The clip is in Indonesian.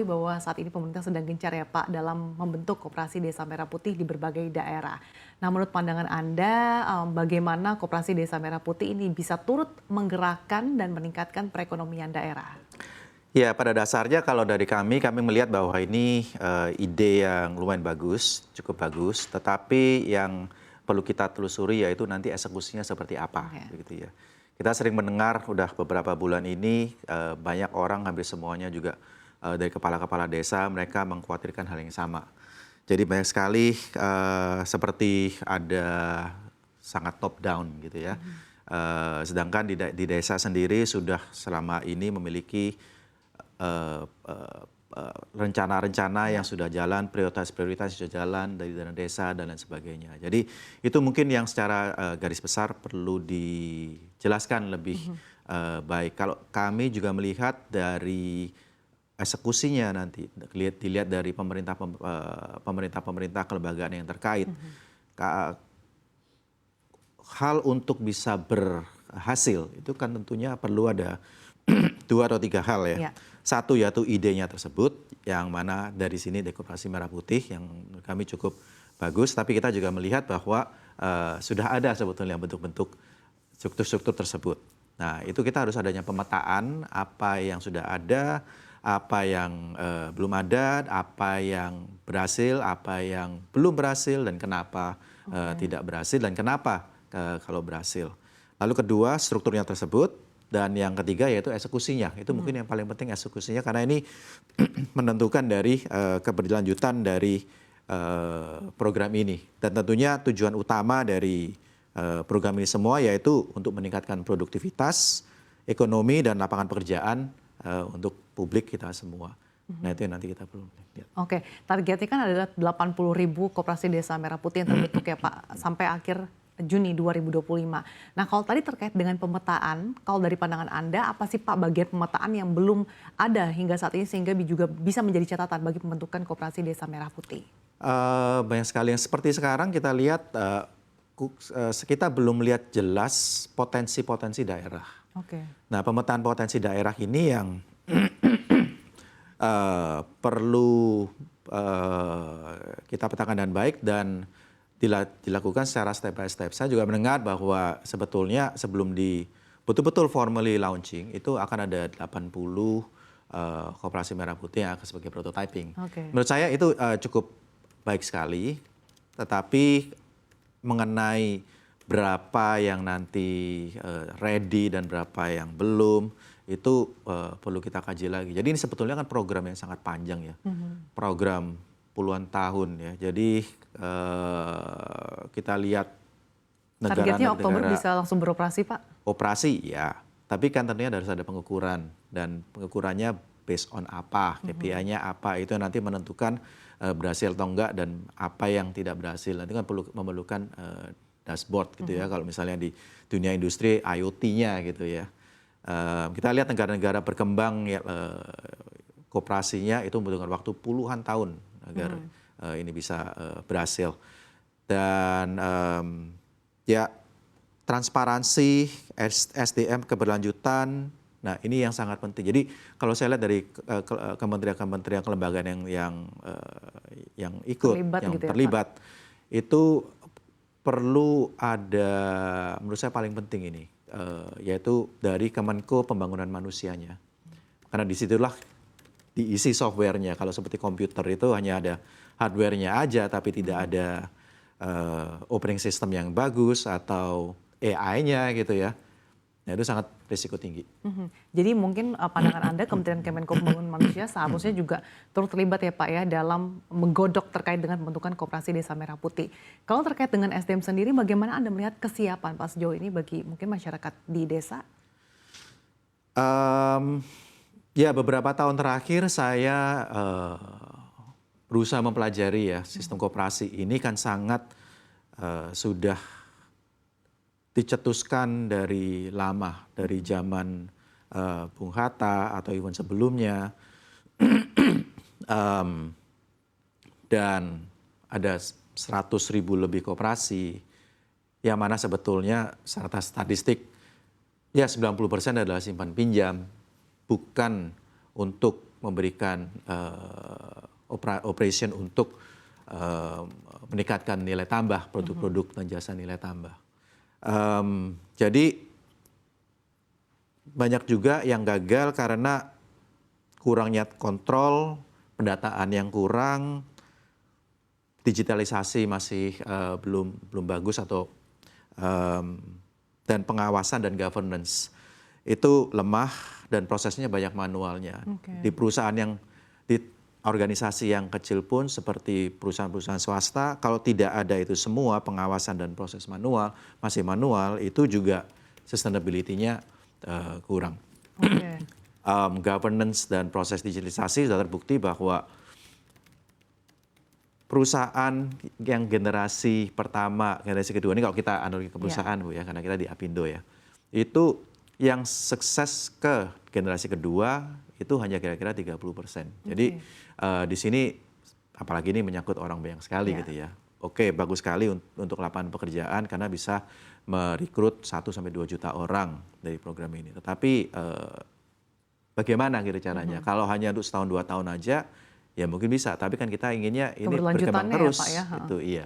Bahwa saat ini pemerintah sedang gencar ya Pak dalam membentuk koperasi Desa Merah Putih di berbagai daerah. Nah, menurut pandangan Anda, bagaimana koperasi Desa Merah Putih ini bisa turut menggerakkan dan meningkatkan perekonomian daerah? Ya, pada dasarnya kalau dari kami melihat bahwa ini ide yang lumayan bagus, cukup bagus, tetapi yang perlu kita telusuri yaitu nanti eksekusinya seperti apa, Oke. begitu ya. Kita sering mendengar udah beberapa bulan ini banyak orang hampir semuanya juga dari kepala-kepala desa mereka mengkhawatirkan hal yang sama. Jadi banyak sekali seperti ada sangat top down gitu ya. Sedangkan di desa sendiri sudah selama ini memiliki rencana-rencana yang Ya. sudah jalan, prioritas-prioritas sudah jalan dari dana desa dan lain sebagainya. Jadi itu mungkin yang secara garis besar perlu dijelaskan lebih baik. Kalau kami juga melihat dari eksekusinya nanti, dilihat dari pemerintah kelembagaan yang terkait. Ka- Hal untuk bisa berhasil itu kan tentunya perlu ada 2 atau 3 hal ya. Ya. Satu yaitu idenya tersebut, yang mana dari sini Koperasi Merah Putih yang menurut kami cukup bagus, tapi kita juga melihat bahwa sudah ada sebetulnya bentuk-bentuk struktur-struktur tersebut. Nah, itu kita harus adanya pemetaan apa yang sudah ada, apa yang belum ada, apa yang berhasil, apa yang belum berhasil, dan kenapa tidak berhasil, dan kenapa kalau berhasil. Lalu kedua, strukturnya tersebut. Dan yang ketiga yaitu eksekusinya. Itu mungkin yang paling penting eksekusinya karena ini menentukan dari keberlanjutan dari program ini. Dan tentunya tujuan utama dari program ini semua yaitu untuk meningkatkan produktivitas, ekonomi, dan lapangan pekerjaan untuk publik kita semua. Nah itu yang nanti kita perlu lihat. Oke, targetnya kan adalah 80.000 koperasi Desa Merah Putih yang terbentuk ya Pak sampai akhir Juni 2025. Nah, kalau tadi terkait dengan pemetaan, kalau dari pandangan Anda, apa sih Pak bagian pemetaan yang belum ada hingga saat ini sehingga juga bisa menjadi catatan bagi pembentukan koperasi Desa Merah Putih? Banyak sekali yang seperti sekarang kita lihat, kita belum melihat jelas potensi-potensi daerah. Oke. Nah, pemetaan potensi daerah ini yang perlu kita petakan dengan baik dan dilakukan secara step by step. Saya juga mendengar bahwa sebetulnya sebelum betul-betul formally launching itu akan ada 80 koperasi Merah Putih yang akan sebagai prototyping. Oke. Menurut saya itu cukup baik sekali, tetapi mengenai berapa yang nanti ready dan berapa yang belum, itu perlu kita kaji lagi. Jadi ini sebetulnya kan program yang sangat panjang ya, program puluhan tahun ya. Jadi kita lihat Targetnya Oktober negara-negara bisa langsung beroperasi Pak? operasi ya, tapi kan tentunya harus ada pengukuran dan pengukurannya based on apa, KPI-nya apa, itu nanti menentukan berhasil atau enggak dan apa yang tidak berhasil. Nanti kan perlu memerlukan dashboard gitu ya, kalau misalnya di dunia industri IoT-nya gitu ya. Kita lihat negara-negara berkembang ya, koperasinya itu membutuhkan waktu puluhan tahun agar ini bisa berhasil. Dan ya transparansi, SDM keberlanjutan, nah ini yang sangat penting. Jadi kalau saya lihat dari kementerian-kementerian kelembagaan yang ikut, Terlibat yang gitu ya, Pak? terlibat, itu perlu ada, menurut saya paling penting ini, yaitu dari Kemenko Pembangunan Manusianya. Karena disitulah diisi softwarenya. Kalau seperti komputer itu hanya ada hardwarenya aja, tapi tidak ada operating system yang bagus atau AI-nya gitu ya. Nah itu sangat risiko tinggi. Jadi mungkin pandangan Anda Kementerian Kemenko Pembangunan Manusia seharusnya juga turut terlibat ya Pak ya dalam menggodok terkait dengan pembentukan koperasi Desa Merah Putih. Kalau terkait dengan SDM sendiri bagaimana Anda melihat kesiapan Pak sejauh ini bagi mungkin masyarakat di desa? Ya beberapa tahun terakhir saya berusaha mempelajari ya sistem koperasi ini kan sangat sudah dicetuskan dari lama, dari zaman Bung Hatta atau even sebelumnya. Dan ada 100.000 lebih koperasi yang mana sebetulnya secara statistik ya 90% adalah simpan pinjam, bukan untuk memberikan operation untuk meningkatkan nilai tambah produk-produk dan jasa nilai tambah. Jadi banyak juga yang gagal karena kurangnya kontrol, pendataan yang kurang, digitalisasi masih belum bagus atau dan pengawasan dan governance itu lemah dan prosesnya banyak manualnya. Di perusahaan di organisasi yang kecil pun seperti perusahaan-perusahaan swasta, kalau tidak ada itu semua pengawasan dan proses masih manual, itu juga sustainability-nya kurang. Governance dan proses digitalisasi sudah terbukti bahwa perusahaan yang generasi pertama, generasi kedua ini kalau kita analogi ke perusahaan Bu ya, karena kita di Apindo ya, itu yang sukses ke generasi kedua itu hanya kira-kira 30%. Jadi di sini apalagi ini menyangkut orang banyak sekali gitu ya. Oke, bagus sekali untuk lapangan pekerjaan karena bisa merekrut 1-2 juta orang dari program ini. Tetapi bagaimana gitu caranya? Kalau hanya untuk setahun 2 tahun aja ya mungkin bisa, tapi kan kita inginnya ini berkembang terus. Ya, Pak, ya? Itu iya.